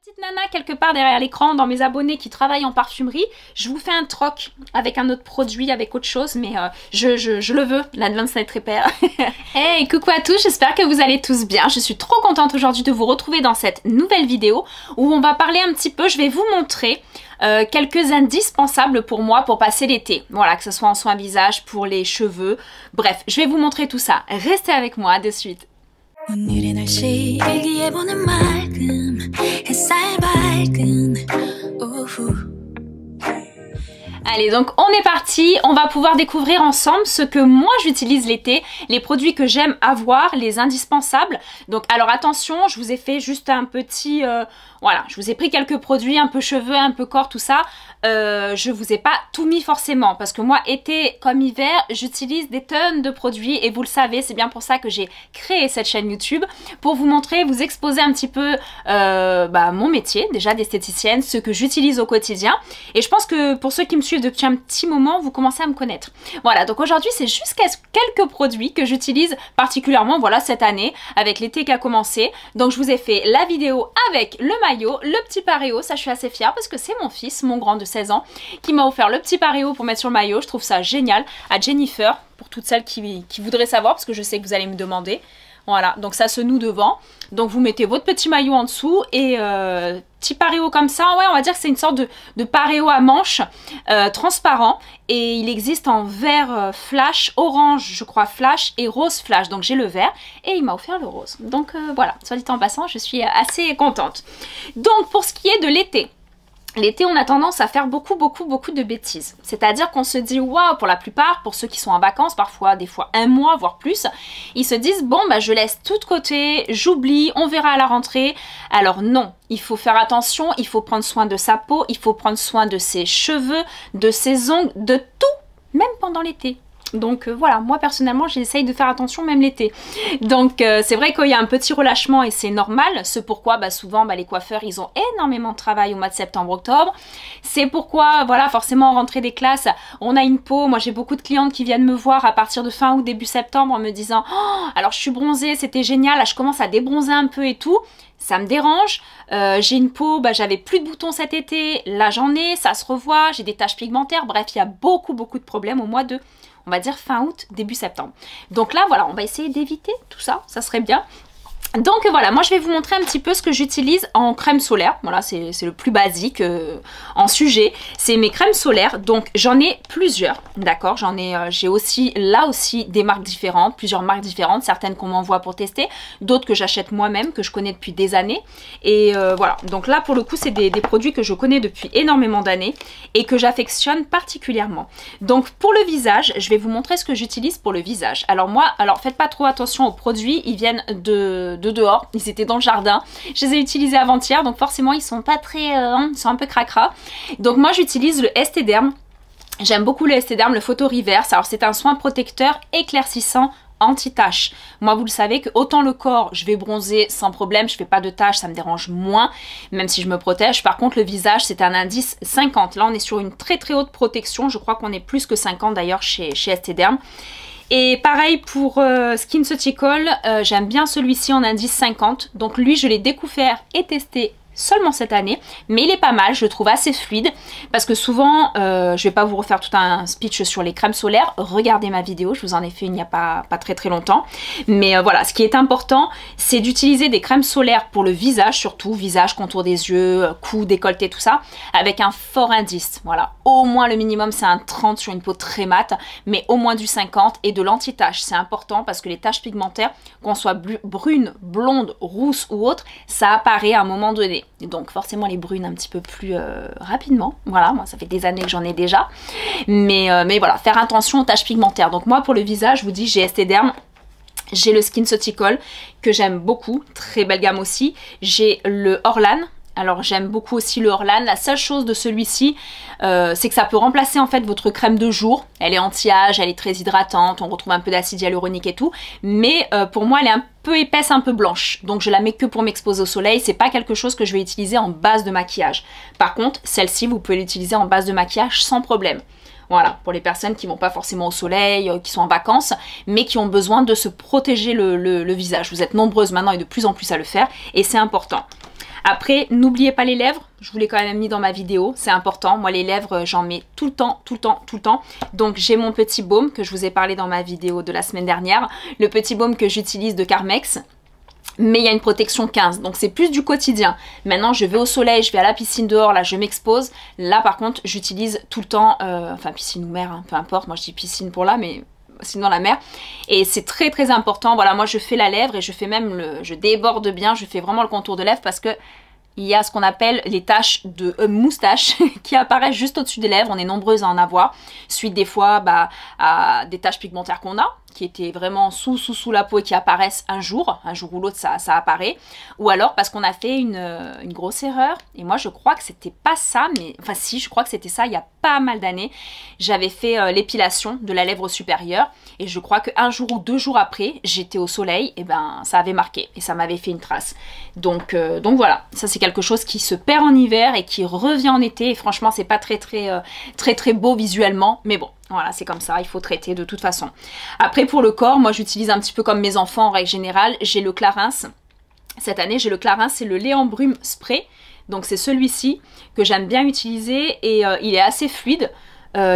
Petite nana quelque part derrière l'écran, dans mes abonnés qui travaillent en parfumerie, je vous fais un troc avec un autre produit, avec autre chose, mais je le veux, l'Advanced Night Repair. Hey, coucou à tous, j'espère que vous allez tous bien. Je suis trop contente aujourd'hui de vous retrouver dans cette nouvelle vidéo où on va parler un petit peu, je vais vous montrer quelques indispensables pour moi pour passer l'été. Voilà, que ce soit en soin visage, pour les cheveux, bref, je vais vous montrer tout ça. Restez avec moi de suite. 오늘의 날씨 일기예보는 맑음 햇살 밝은 오후. Allez, donc on est parti, on va pouvoir découvrir ensemble ce que moi j'utilise l'été, les produits que j'aime avoir, les indispensables. Donc alors attention, je vous ai fait juste un petit... voilà, je vous ai pris quelques produits, un peu cheveux, un peu corps, tout ça. Je vous ai pas tout mis forcément parce que moi, été comme hiver, j'utilise des tonnes de produits et vous le savez, c'est bien pour ça que j'ai créé cette chaîne YouTube pour vous montrer, vous exposer un petit peu mon métier déjà d'esthéticienne, ce que j'utilise au quotidien. Et je pense que pour ceux qui me suivent depuis un petit moment, vous commencez à me connaître. Voilà, donc aujourd'hui, c'est juste quelques produits que j'utilise particulièrement, voilà, cette année avec l'été qui a commencé. Donc je vous ai fait la vidéo avec le maillot, le petit pareo, ça je suis assez fière parce que c'est mon fils, mon grand de 16 ans, qui m'a offert le petit pareo pour mettre sur le maillot. Je trouve ça génial. À Jennifer, pour toutes celles qui voudraient savoir, parce que je sais que vous allez me demander. Voilà, donc ça se noue devant. Donc vous mettez votre petit maillot en dessous et petit pareo comme ça. Ouais, on va dire que c'est une sorte de pareo à manches transparent. Et il existe en vert flash, orange je crois flash et rose flash. Donc j'ai le vert et il m'a offert le rose. Donc voilà, soit dit en passant, je suis assez contente. Donc pour ce qui est de l'été. L'été, on a tendance à faire beaucoup de bêtises. C'est-à-dire qu'on se dit, waouh, pour la plupart, pour ceux qui sont en vacances, parfois, des fois un mois, voire plus, ils se disent, bon, bah, je laisse tout de côté, j'oublie, on verra à la rentrée. Alors non, il faut faire attention, il faut prendre soin de sa peau, il faut prendre soin de ses cheveux, de ses ongles, de tout, même pendant l'été. Donc voilà, moi personnellement j'essaye de faire attention même l'été. Donc c'est vrai qu'il y a un petit relâchement et c'est normal. C'est pourquoi souvent les coiffeurs ils ont énormément de travail au mois de septembre-octobre. C'est pourquoi voilà, forcément en rentrée des classes on a une peau. Moi j'ai beaucoup de clientes qui viennent me voir à partir de fin août début septembre en me disant oh, alors je suis bronzée, c'était génial, là je commence à débronzer un peu et tout. Ça me dérange, j'ai une peau, j'avais plus de boutons cet été, là j'en ai, ça se revoit, j'ai des taches pigmentaires, bref il y a beaucoup de problèmes au mois de, on va dire fin août, début septembre. Donc là voilà, on va essayer d'éviter tout ça, ça serait bien. Donc voilà, moi je vais vous montrer un petit peu ce que j'utilise en crème solaire. Voilà, c'est le plus basique en sujet. C'est mes crèmes solaires. Donc j'en ai plusieurs, d'accord. J'ai aussi, là aussi, des marques différentes, plusieurs marques différentes. Certaines qu'on m'envoie pour tester, d'autres que j'achète moi-même, que je connais depuis des années. Et voilà, donc là pour le coup c'est des produits que je connais depuis énormément d'années et que j'affectionne particulièrement. Donc pour le visage, je vais vous montrer ce que j'utilise pour le visage. Alors moi, faites pas trop attention aux produits, ils viennent de dehors, ils étaient dans le jardin, je les ai utilisés avant-hier, donc forcément ils sont pas très, ils sont un peu cracra. Donc moi j'utilise le Esthederm, j'aime beaucoup le Esthederm, le Photo Reverse. Alors c'est un soin protecteur éclaircissant anti-taches. Moi vous le savez que autant le corps je vais bronzer sans problème, je fais pas de taches, ça me dérange moins, même si je me protège. Par contre le visage c'est un indice 50, là on est sur une très haute protection, je crois qu'on est plus que 50 d'ailleurs chez Esthederm. Et pareil pour SkinCeuticals, j'aime bien celui-ci en indice 50. Donc lui, je l'ai découvert et testé seulement cette année, mais il est pas mal, je le trouve assez fluide parce que souvent, je vais pas vous refaire tout un speech sur les crèmes solaires, regardez ma vidéo, je vous en ai fait il n'y a pas très longtemps, mais voilà, ce qui est important, c'est d'utiliser des crèmes solaires pour le visage, surtout visage, contour des yeux, cou, décolleté, tout ça, avec un fort indice, voilà, au moins le minimum c'est un 30 sur une peau très mate, mais au moins du 50 et de l'anti-tache, c'est important parce que les taches pigmentaires, qu'on soit brunes, blondes, rousses ou autres, ça apparaît à un moment donné. Et donc forcément les brunes un petit peu plus rapidement, voilà, moi ça fait des années que j'en ai déjà, mais voilà, faire attention aux taches pigmentaires. Donc moi pour le visage, je vous dis, j'ai Esthederm, j'ai le SkinCeuticals que j'aime beaucoup, très belle gamme aussi, j'ai le Orlan. Alors j'aime beaucoup aussi le Orlan. La seule chose de celui-ci, c'est que ça peut remplacer en fait votre crème de jour. Elle est anti-âge, elle est très hydratante, on retrouve un peu d'acide hyaluronique et tout. Mais pour moi, elle est un peu épaisse, un peu blanche. Donc je la mets que pour m'exposer au soleil. C'est pas quelque chose que je vais utiliser en base de maquillage. Par contre, celle-ci, vous pouvez l'utiliser en base de maquillage sans problème. Voilà, pour les personnes qui vont pas forcément au soleil, qui sont en vacances, mais qui ont besoin de se protéger le visage. Vous êtes nombreuses maintenant et de plus en plus à le faire, et c'est important. Après, n'oubliez pas les lèvres. Je vous l'ai quand même mis dans ma vidéo, c'est important. Moi, les lèvres, j'en mets tout le temps, tout le temps, tout le temps. Donc, j'ai mon petit baume que je vous ai parlé dans ma vidéo de la semaine dernière. Le petit baume que j'utilise de Carmex. Mais il y a une protection 15, donc c'est plus du quotidien. Maintenant, je vais au soleil, je vais à la piscine dehors, là, je m'expose. Là, par contre, j'utilise tout le temps, enfin, piscine ou mer, hein, peu importe. Moi, je dis piscine pour là, mais sinon la mer. Et c'est très, très important. Voilà, moi, je fais la lèvre et je fais même je déborde bien, je fais vraiment le contour de lèvres parce que il y a ce qu'on appelle les taches de moustache qui apparaissent juste au-dessus des lèvres. On est nombreuses à en avoir. Suite des fois à des taches pigmentaires qu'on a, qui étaient vraiment sous la peau et qui apparaissent un jour ou l'autre ça apparaît. Ou alors parce qu'on a fait une grosse erreur. Et moi je crois que c'était pas ça, mais enfin si, je crois que c'était ça il y a pas mal d'années. J'avais fait l'épilation de la lèvre supérieure et je crois qu'un jour ou 2 jours après, j'étais au soleil, et ben ça avait marqué et ça m'avait fait une trace. Donc voilà, ça c'est quelque chose qui se perd en hiver et qui revient en été. Et franchement, c'est pas très beau visuellement, mais bon. Voilà, c'est comme ça, il faut traiter de toute façon. Après, pour le corps, moi j'utilise un petit peu comme mes enfants en règle générale. J'ai le Clarins. Cette année, j'ai le Clarins, c'est le lait en brume spray. Donc c'est celui-ci que j'aime bien utiliser et il est assez fluide.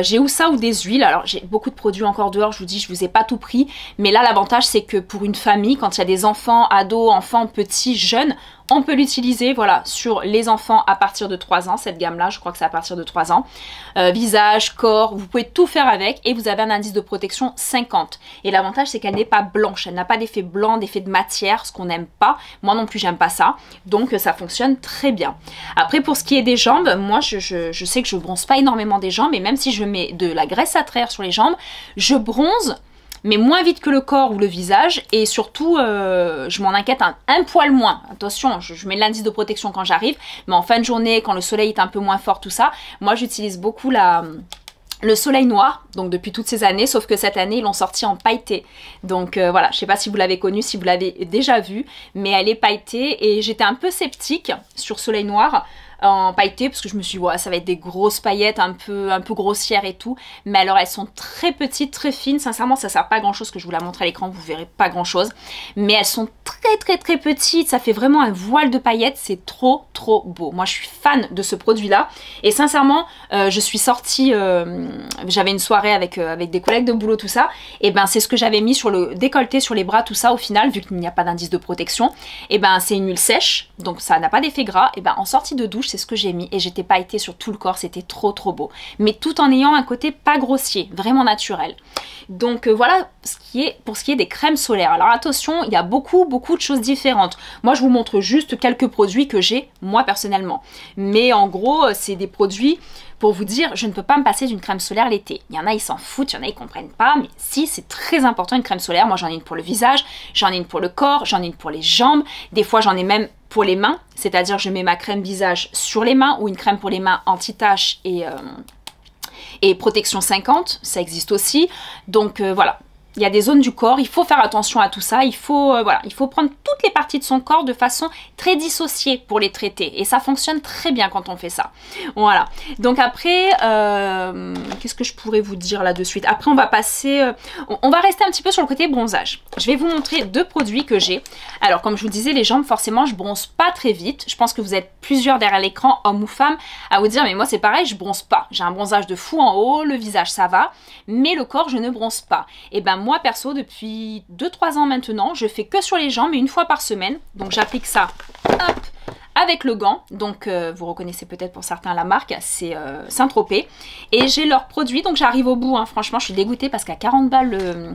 J'ai ou ça ou des huiles. Alors j'ai beaucoup de produits encore dehors, je vous dis, je vous ai pas tout pris. Mais là, l'avantage, c'est que pour une famille, quand il y a des enfants, ados, enfants, petits, jeunes, on peut l'utiliser, voilà, sur les enfants à partir de 3 ans, cette gamme-là, je crois que c'est à partir de 3 ans. Visage, corps, vous pouvez tout faire avec et vous avez un indice de protection 50. Et l'avantage, c'est qu'elle n'est pas blanche, elle n'a pas d'effet blanc, d'effet de matière, ce qu'on n'aime pas. Moi non plus, j'aime pas ça. Donc, ça fonctionne très bien. Après, pour ce qui est des jambes, moi, je sais que je bronze pas énormément des jambes et même si je mets de la graisse à traire sur les jambes, je bronze mais moins vite que le corps ou le visage, et surtout je m'en inquiète un poil moins. Attention, je mets l'indice de protection quand j'arrive, mais en fin de journée, quand le soleil est un peu moins fort, tout ça, moi j'utilise beaucoup le soleil noir, donc depuis toutes ces années, sauf que cette année ils l'ont sorti en pailleté. Donc voilà, je sais pas si vous l'avez connu, si vous l'avez déjà vu, mais elle est pailletée et j'étais un peu sceptique sur soleil noir en pailleté parce que je me suis dit ouais, ça va être des grosses paillettes un peu grossières et tout, mais alors elles sont très petites, très fines, sincèrement ça sert pas à grand chose, que je vous la montre à l'écran, vous verrez pas grand chose, mais elles sont très petites, ça fait vraiment un voile de paillettes, c'est trop beau. Moi je suis fan de ce produit là et sincèrement je suis sortie, j'avais une soirée avec des collègues de boulot, tout ça, et ben c'est ce que j'avais mis sur le décolleté, sur les bras, tout ça. Au final, vu qu'il n'y a pas d'indice de protection, et ben c'est une huile sèche, donc ça n'a pas d'effet gras, et ben en sortie de douche c'est ce que j'ai mis et j'étais pailletée sur tout le corps, c'était trop beau, mais tout en ayant un côté pas grossier, vraiment naturel. Donc voilà pour ce qui est des crèmes solaires. Alors attention, il y a beaucoup de choses différentes. Moi je vous montre juste quelques produits que j'ai moi personnellement, mais en gros c'est des produits pour vous dire, je ne peux pas me passer d'une crème solaire l'été. Il y en a, ils s'en foutent, il y en a, ils comprennent pas, mais si, c'est très important une crème solaire. Moi, j'en ai une pour le visage, j'en ai une pour le corps, j'en ai une pour les jambes. Des fois, j'en ai même pour les mains, c'est-à-dire je mets ma crème visage sur les mains ou une crème pour les mains anti-taches et protection 50, ça existe aussi. Donc voilà. Il y a des zones du corps, il faut faire attention à tout ça, il faut, voilà, il faut prendre toutes les parties de son corps de façon très dissociée pour les traiter. Et ça fonctionne très bien quand on fait ça. Voilà. Donc après, qu'est-ce que je pourrais vous dire là de suite? Après, on va passer, on va rester un petit peu sur le côté bronzage. Je vais vous montrer 2 produits que j'ai. Alors, comme je vous disais, les jambes, forcément, je bronze pas très vite. Je pense que vous êtes plusieurs derrière l'écran, hommes ou femmes, à vous dire, mais moi, c'est pareil, je bronze pas. J'ai un bronzage de fou en haut, le visage, ça va, mais le corps, je ne bronze pas. Et ben, moi perso depuis 2-3 ans maintenant, je fais que sur les jambes et une fois par semaine. Donc j'applique ça, hop, avec le gant. Donc vous reconnaissez peut-être pour certains la marque, c'est Saint-Tropez. Et j'ai leurs produits, donc j'arrive au bout, hein. Franchement je suis dégoûtée parce qu'à 40 balles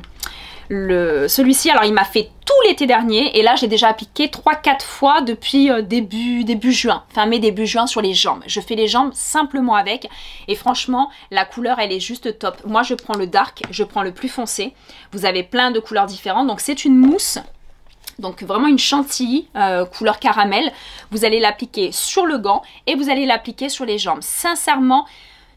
celui-ci, alors il m'a fait tout l'été dernier et là j'ai déjà appliqué 3-4 fois depuis début juin, fin mai, début juin sur les jambes. Je fais les jambes simplement avec et franchement la couleur elle est juste top. Moi je prends le dark, je prends le plus foncé, vous avez plein de couleurs différentes, donc c'est une mousse. Donc vraiment une chantilly couleur caramel. Vous allez l'appliquer sur le gant et vous allez l'appliquer sur les jambes. Sincèrement,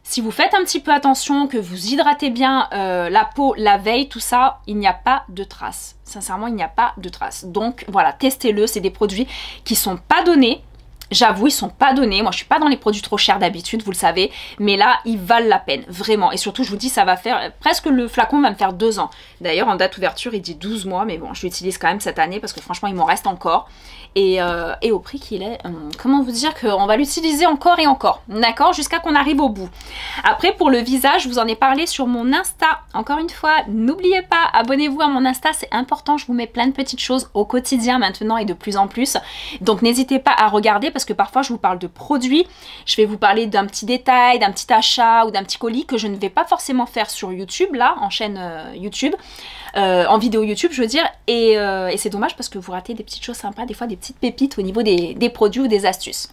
si vous faites un petit peu attention, que vous hydratez bien la peau la veille, tout ça, il n'y a pas de traces. Sincèrement, il n'y a pas de traces. Donc voilà, testez-le. C'est des produits qui ne sont pas donnés. J'avoue, ils sont pas donnés. Moi, je suis pas dans les produits trop chers d'habitude, vous le savez. Mais là, ils valent la peine, vraiment. Et surtout, je vous dis, ça va faire... Presque le flacon va me faire 2 ans. D'ailleurs, en date d'ouverture, il dit 12 mois. Mais bon, je l'utilise quand même cette année parce que franchement, il m'en reste encore. Et au prix qu'il est, comment vous dire qu'on va l'utiliser encore et encore. D'accord? Jusqu'à qu'on arrive au bout. Après, pour le visage, je vous en ai parlé sur mon Insta. Encore une fois, n'oubliez pas, abonnez-vous à mon Insta. C'est important. Je vous mets plein de petites choses au quotidien maintenant et de plus en plus. Donc, n'hésitez pas à regarder parce que parfois je vous parle de produits, je vais vous parler d'un petit détail, d'un petit achat ou d'un petit colis que je ne vais pas forcément faire sur YouTube, là, en chaîne YouTube, en vidéo YouTube, je veux dire, et c'est dommage parce que vous ratez des petites choses sympas, des fois des petites pépites au niveau des produits ou des astuces.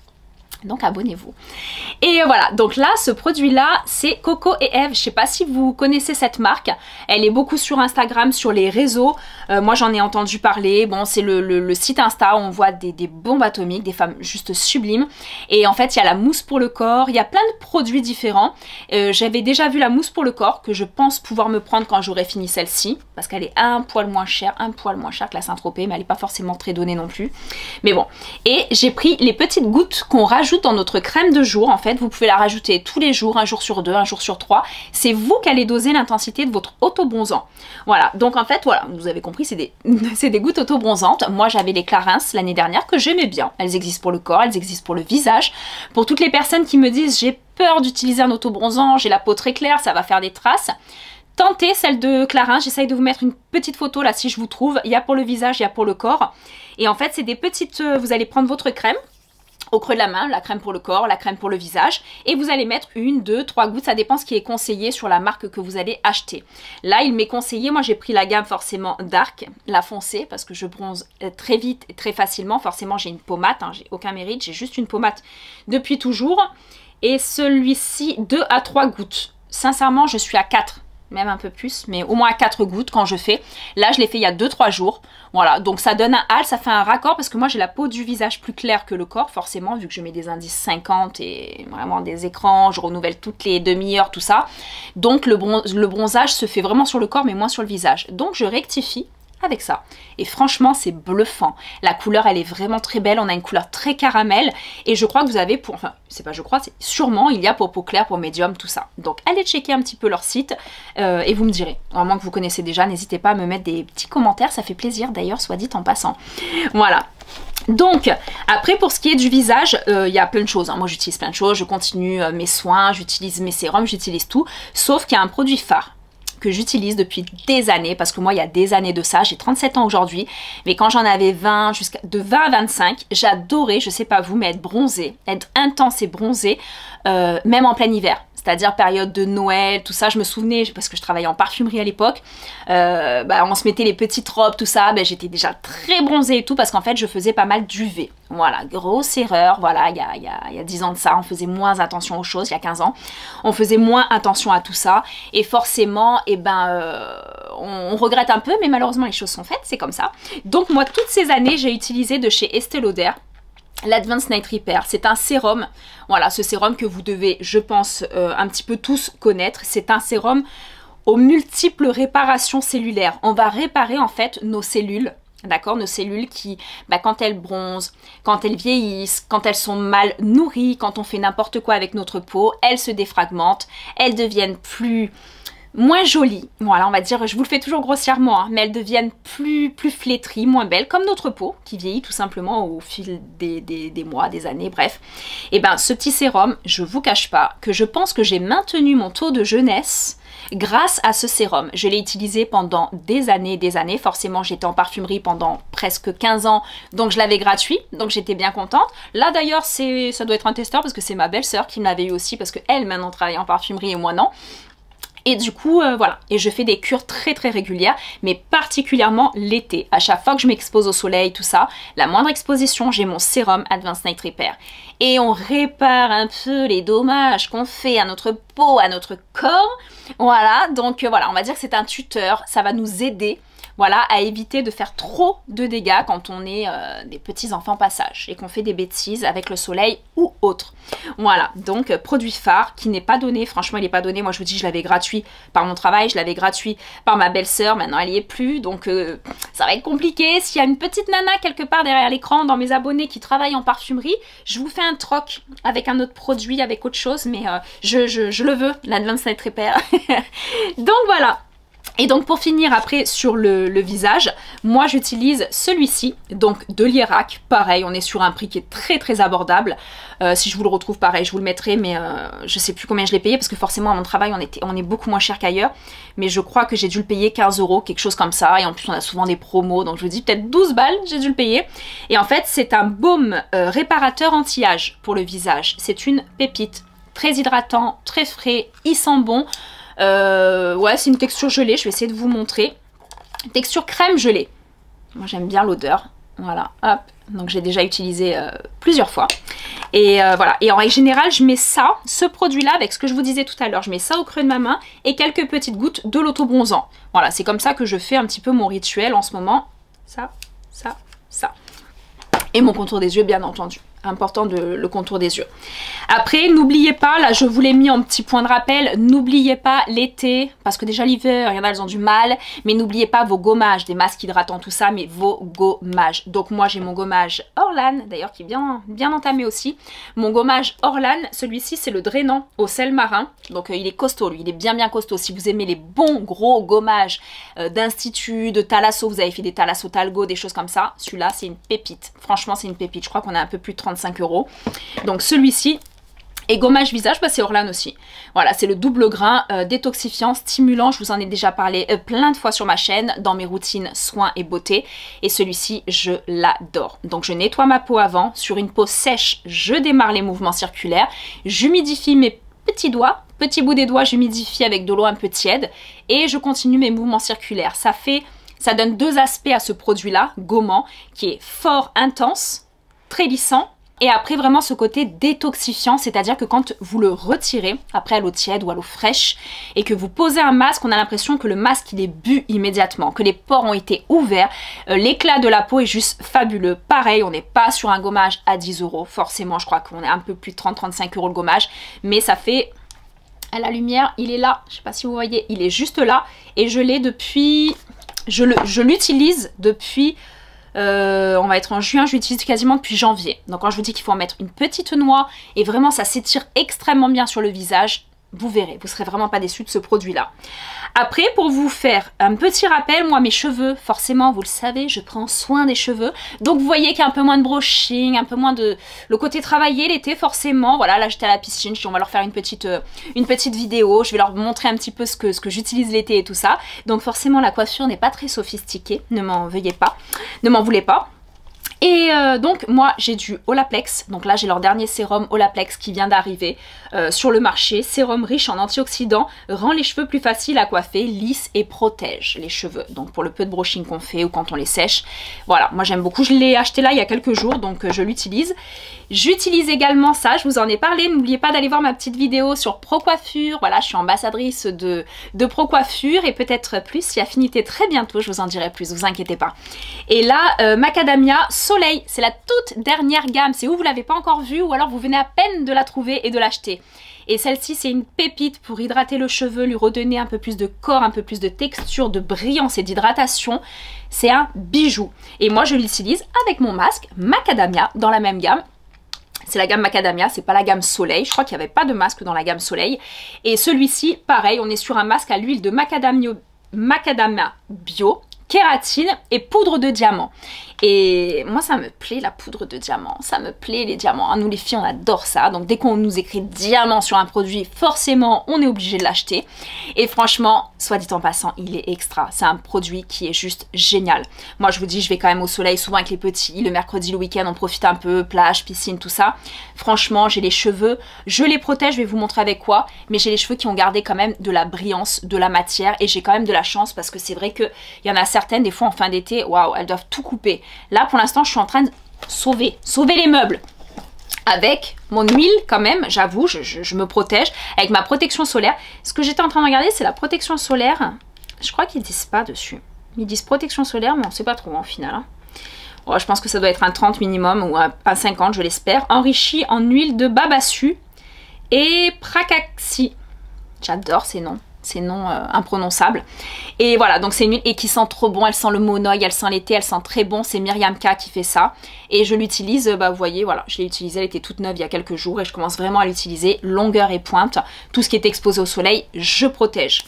Donc abonnez-vous. Et voilà, donc là, ce produit-là, c'est Coco et Eve. Je sais pas si vous connaissez cette marque. Elle est beaucoup sur Instagram, sur les réseaux. Moi, j'en ai entendu parler. Bon, c'est le site Insta où on voit des bombes atomiques, des femmes juste sublimes. Et en fait, il y a la mousse pour le corps. Il y a plein de produits différents. J'avais déjà vu la mousse pour le corps que je pense pouvoir me prendre quand j'aurai fini celle-ci. Parce qu'elle est un poil moins chère que la Saint-Tropez. Mais elle n'est pas forcément très donnée non plus. Mais bon. Et j'ai pris les petites gouttes qu'on rajoute dans notre crème de jour. En fait, vous pouvez la rajouter tous les jours, un jour sur 2, un jour sur 3. C'est vous qui allez doser l'intensité de votre auto-bronzant. Voilà, donc en fait, voilà, vous avez compris, c'est des gouttes auto-bronzantes. Moi, j'avais les Clarins l'année dernière que j'aimais bien. Elles existent pour le corps, elles existent pour le visage. Pour toutes les personnes qui me disent j'ai peur d'utiliser un auto-bronzant, j'ai la peau très claire, ça va faire des traces. Tentez celle de Clarins, j'essaye de vous mettre une petite photo là si je vous trouve. Il y a pour le visage, il y a pour le corps. Et en fait, c'est des petites... vous allez prendre votre crème au creux de la main, la crème pour le corps, la crème pour le visage, et vous allez mettre 1, 2, 3 gouttes, ça dépend ce qui est conseillé sur la marque que vous allez acheter. Là, il m'est conseillé, moi j'ai pris la gamme forcément Dark, la foncée, parce que je bronze très vite et très facilement. Forcément, j'ai une pommade, hein, j'ai aucun mérite, j'ai juste une pommade depuis toujours. Et celui-ci, 2 à 3 gouttes. Sincèrement, je suis à 4. Même un peu plus, mais au moins à 4 gouttes quand je fais. Là, je l'ai fait il y a 2-3 jours. Voilà, donc ça donne un hâle, ça fait un raccord parce que moi, j'ai la peau du visage plus claire que le corps, forcément, vu que je mets des indices 50 et vraiment des écrans, je renouvelle toutes les demi-heures, tout ça. Donc, le bronzage se fait vraiment sur le corps, mais moins sur le visage. Donc, je rectifie avec ça. Et franchement, c'est bluffant. La couleur, elle est vraiment très belle. On a une couleur très caramel. Et je crois que vous avez pour... Enfin, c'est pas je crois, c'est sûrement, il y a pour peau claire, pour médium, tout ça. Donc, allez checker un petit peu leur site et vous me direz. À moins que vous connaissez déjà, n'hésitez pas à me mettre des petits commentaires. Ça fait plaisir, d'ailleurs, soit dit en passant. Voilà. Donc, après, pour ce qui est du visage, il y a plein de choses. Hein. Moi, j'utilise plein de choses. Je continue mes soins, j'utilise mes sérums, j'utilise tout. Sauf qu'il y a un produit phare que j'utilise depuis des années, parce que moi il y a des années de ça, j'ai 37 ans aujourd'hui, mais quand j'en avais 20, de 20 à 25, j'adorais, je sais pas vous, mais être bronzée, être intense et bronzée, même en plein hiver. C'est-à-dire période de Noël, tout ça, je me souvenais, parce que je travaillais en parfumerie à l'époque, on se mettait les petites robes, tout ça, j'étais déjà très bronzée et tout, parce qu'en fait, je faisais pas mal d'UV. Voilà, grosse erreur, voilà, il y a 10 ans de ça, on faisait moins attention aux choses, il y a 15 ans, on faisait moins attention à tout ça, et forcément, on regrette un peu, mais malheureusement, les choses sont faites, c'est comme ça. Donc moi, toutes ces années, j'ai utilisé de chez Estée Lauder l'Advanced Night Repair. C'est un sérum, voilà, ce sérum que vous devez, je pense, un petit peu tous connaître. C'est un sérum aux multiples réparations cellulaires. On va réparer en fait nos cellules, d'accord, nos cellules qui, quand elles bronzent, quand elles vieillissent, quand elles sont mal nourries, quand on fait n'importe quoi avec notre peau, elles se défragmentent, elles deviennent moins jolies, voilà, on va dire, je vous le fais toujours grossièrement, hein, mais elles deviennent plus flétries, moins belles, comme notre peau, qui vieillit tout simplement au fil des mois, des années, bref. Et ce petit sérum, je vous cache pas que je pense que j'ai maintenu mon taux de jeunesse grâce à ce sérum. Je l'ai utilisé pendant des années, forcément j'étais en parfumerie pendant presque 15 ans, donc je l'avais gratuit, donc j'étais bien contente. Là d'ailleurs, ça doit être un testeur, parce que c'est ma belle-sœur qui me l'avait eu aussi, parce qu'elle maintenant travaille en parfumerie et moi non. Et du coup, voilà, et je fais des cures très régulières, mais particulièrement l'été. À chaque fois que je m'expose au soleil, tout ça, la moindre exposition, j'ai mon sérum Advanced Night Repair. Et on répare un peu les dommages qu'on fait à notre peau, à notre corps. Voilà, donc voilà, on va dire que c'est un tuteur, ça va nous aider Voilà, à éviter de faire trop de dégâts quand on est des petits enfants passage et qu'on fait des bêtises avec le soleil ou autre. Voilà, donc produit phare qui n'est pas donné, franchement il n'est pas donné, moi je vous dis je l'avais gratuit par mon travail, je l'avais gratuit par ma belle-sœur, maintenant elle y est plus, donc ça va être compliqué. S'il y a une petite nana quelque part derrière l'écran dans mes abonnés qui travaillent en parfumerie, je vous fais un troc avec un autre produit, avec autre chose, mais je le veux, l'Advanced Night Repair. Donc voilà. Et donc pour finir après sur le visage, moi j'utilise celui-ci, donc de Lierac. Pareil, on est sur un prix qui est très très abordable. Si je vous le retrouve pareil, je vous le mettrai, mais je sais plus combien je l'ai payé parce que forcément à mon travail on est beaucoup moins cher qu'ailleurs. Mais je crois que j'ai dû le payer 15 €, quelque chose comme ça. Et en plus on a souvent des promos, donc je vous dis peut-être 12 balles, j'ai dû le payer. Et en fait c'est un baume réparateur anti-âge pour le visage. C'est une pépite, très hydratant, très frais, il sent bon. Ouais, c'est une texture gelée, je vais essayer de vous montrer. Texture crème gelée. Moi j'aime bien l'odeur. Voilà, hop. Donc j'ai déjà utilisé plusieurs fois. Et voilà, et en règle générale, je mets ça, ce produit-là, avec ce que je vous disais tout à l'heure, je mets ça au creux de ma main et quelques petites gouttes de l'auto-bronzant. Voilà, c'est comme ça que je fais un petit peu mon rituel en ce moment. Ça, ça, ça. Et mon contour des yeux, bien entendu. Important le contour des yeux. Après, n'oubliez pas, là je vous l'ai mis en petit point de rappel, n'oubliez pas l'été, parce que déjà l'hiver, il y en a, elles ont du mal, mais n'oubliez pas vos gommages, des masques hydratants, tout ça, mais vos gommages. Donc moi j'ai mon gommage Orlan, d'ailleurs qui est bien entamé aussi. Mon gommage Orlan, celui-ci c'est le drainant au sel marin, donc il est costaud lui, il est bien costaud. Si vous aimez les bons gros gommages d'Institut, de Thalasso, vous avez fait des Thalasso Talgo, des choses comme ça, celui-là c'est une pépite. Franchement c'est une pépite, je crois qu'on a un peu plus de 35 €. Donc celui-ci, et gommage visage, bah c'est Orlan aussi. Voilà, c'est le double grain, détoxifiant, stimulant. Je vous en ai déjà parlé plein de fois sur ma chaîne, dans mes routines soins et beauté. Et celui-ci, je l'adore. Donc je nettoie ma peau avant. Sur une peau sèche, je démarre les mouvements circulaires. J'humidifie mes petits doigts, petits bouts des doigts, j'humidifie avec de l'eau un peu tiède. Et je continue mes mouvements circulaires. Ça donne deux aspects à ce produit-là, gommant, qui est fort, intense, très lissant, et après vraiment ce côté détoxifiant, c'est-à-dire que quand vous le retirez, après à l'eau tiède ou à l'eau fraîche, et que vous posez un masque, on a l'impression que le masque il est bu immédiatement, que les pores ont été ouverts, l'éclat de la peau est juste fabuleux. Pareil, on n'est pas sur un gommage à 10 €, forcément je crois qu'on est un peu plus de 30-35 € le gommage, mais ça fait... À la lumière, il est là, je sais pas si vous voyez, il est juste là, et je l'ai depuis... Je l'utilise depuis... on va être en juin, je l'utilise quasiment depuis janvier. Donc quand je vous dis qu'il faut en mettre une petite noix et vraiment ça s'étire extrêmement bien sur le visage, vous verrez, vous serez vraiment pas déçus de ce produit-là. Après, pour vous faire un petit rappel, moi mes cheveux, forcément vous le savez, je prends soin des cheveux. Donc vous voyez qu'il y a un peu moins de brushing, un peu moins de... le côté travaillé l'été forcément. Voilà, là j'étais à la piscine, on va leur faire une petite vidéo. Je vais leur montrer un petit peu ce que j'utilise l'été et tout ça. Donc forcément la coiffure n'est pas très sophistiquée, ne m'en veuillez pas, ne m'en voulez pas. Et donc moi j'ai du Olaplex, donc là j'ai leur dernier sérum Olaplex qui vient d'arriver sur le marché. Sérum riche en antioxydants, rend les cheveux plus faciles à coiffer, lisse et protège les cheveux. Donc pour le peu de brushing qu'on fait ou quand on les sèche. Voilà, moi j'aime beaucoup, je l'ai acheté là il y a quelques jours donc je l'utilise. J'utilise également ça, je vous en ai parlé, n'oubliez pas d'aller voir ma petite vidéo sur ProCoiffure. Voilà, je suis ambassadrice de ProCoiffure et peut-être plus si affinité très bientôt, je vous en dirai plus, vous inquiétez pas. Et là, Macadamia Soleil, c'est la toute dernière gamme, c'est où vous l'avez pas encore vue ou alors vous venez à peine de la trouver et de l'acheter. Et celle-ci, c'est une pépite pour hydrater le cheveu, lui redonner un peu plus de corps, un peu plus de texture, de brillance et d'hydratation. C'est un bijou. Et moi, je l'utilise avec mon masque Macadamia dans la même gamme. C'est la gamme Macadamia, c'est pas la gamme Soleil. Je crois qu'il n'y avait pas de masque dans la gamme Soleil. Et celui-ci, pareil, on est sur un masque à l'huile de Macadamia Bio, kératine et poudre de diamant. Et moi ça me plaît la poudre de diamant, ça me plaît les diamants, nous les filles on adore ça, donc dès qu'on nous écrit diamant sur un produit, forcément on est obligé de l'acheter. Et franchement, soit dit en passant, il est extra, c'est un produit qui est juste génial. Moi je vous dis, je vais quand même au soleil souvent avec les petits, le mercredi, le week-end on profite un peu, plage, piscine, tout ça. Franchement j'ai les cheveux, je les protège, je vais vous montrer avec quoi, mais j'ai les cheveux qui ont gardé quand même de la brillance, de la matière, et j'ai quand même de la chance parce que c'est vrai qu'il y en a certaines, des fois en fin d'été, waouh, elles doivent tout couper. Là, pour l'instant, je suis en train de sauver les meubles. Avec mon huile, quand même, j'avoue, je me protège. Avec ma protection solaire. Ce que j'étais en train de regarder, c'est la protection solaire. Je crois qu'ils disent pas dessus. Ils disent protection solaire, mais on sait pas trop en final. Hein. Ouais, je pense que ça doit être un 30 minimum ou un 50, je l'espère. Enrichi en huile de babassu et pracaxi. J'adore ces noms. Ces noms imprononçables. Et voilà, donc c'est une huile et qui sent trop bon. Elle sent le monoï, elle sent l'été, elle sent très bon. C'est Myriam K qui fait ça. Et je l'utilise, bah vous voyez, voilà, je l'ai utilisée, elle était toute neuve il y a quelques jours et je commence vraiment à l'utiliser. Longueur et pointe. Tout ce qui est exposé au soleil, je protège.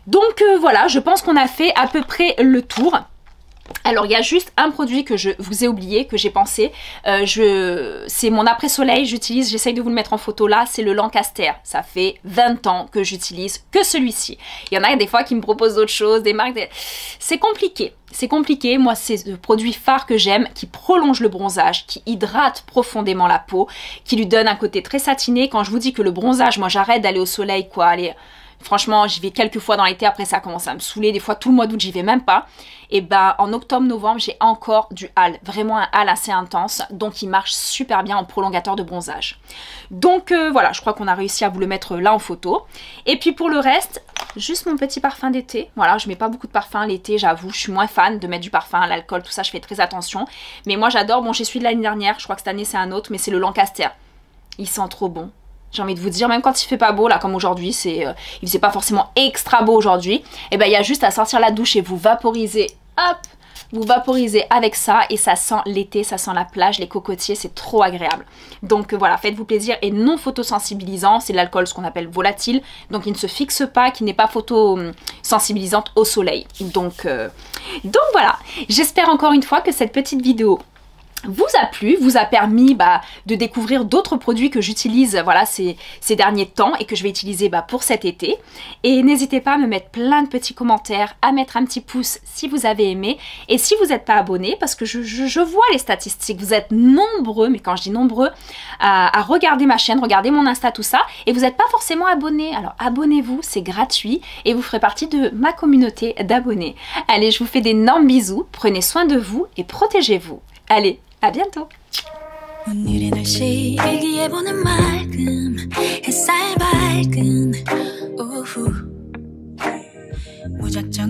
Donc voilà, je pense qu'on a fait à peu près le tour. Alors il y a juste un produit que je vous ai oublié, que j'ai pensé, c'est mon après-soleil, j'essaye de vous le mettre en photo là, c'est le Lancaster. Ça fait 20 ans que j'utilise que celui-ci. Il y en a des fois qui me proposent d'autres choses, des marques, c'est compliqué. C'est compliqué, moi c'est le produit phare que j'aime, qui prolonge le bronzage, qui hydrate profondément la peau, qui lui donne un côté très satiné. Quand je vous dis que le bronzage, moi j'arrête d'aller au soleil quoi, allez... Franchement, j'y vais quelques fois dans l'été, après ça commence à me saouler. Des fois, tout le mois d'août, j'y vais même pas. Et ben, en octobre-novembre, j'ai encore du hâle. Vraiment un hâle assez intense. Donc, il marche super bien en prolongateur de bronzage. Donc, voilà, je crois qu'on a réussi à vous le mettre là en photo. Et puis, pour le reste, juste mon petit parfum d'été. Voilà, je mets pas beaucoup de parfum l'été, j'avoue. Je suis moins fan de mettre du parfum, l'alcool, tout ça, je fais très attention. Mais moi, j'adore. Bon, j'ai celui de l'année dernière. Je crois que cette année, c'est un autre. Mais c'est le Lancaster. Il sent trop bon. J'ai envie de vous dire, même quand il fait pas beau, là comme aujourd'hui, il faisait pas forcément extra beau aujourd'hui, et ben il y a juste à sortir la douche et vous vaporiser, hop, vous vaporisez avec ça et ça sent l'été, ça sent la plage, les cocotiers, c'est trop agréable. Donc voilà, faites-vous plaisir et non photosensibilisant, c'est de l'alcool, ce qu'on appelle volatile, donc il ne se fixe pas, qui n'est pas photosensibilisante au soleil. Donc voilà, j'espère encore une fois que cette petite vidéo vous a plu, vous a permis de découvrir d'autres produits que j'utilise voilà, ces derniers temps et que je vais utiliser pour cet été. Et n'hésitez pas à me mettre plein de petits commentaires, à mettre un petit pouce si vous avez aimé. Et si vous n'êtes pas abonné, parce que je vois les statistiques, vous êtes nombreux, mais quand je dis nombreux, à regarder ma chaîne, regarder mon Insta, tout ça, et vous n'êtes pas forcément abonné. Alors abonnez-vous, c'est gratuit et vous ferez partie de ma communauté d'abonnés. Allez, je vous fais d'énormes bisous, prenez soin de vous et protégez-vous. Allez, à bientôt. 오늘의 날씨 일기예보는 맑음 햇살 밝은 오후 무작정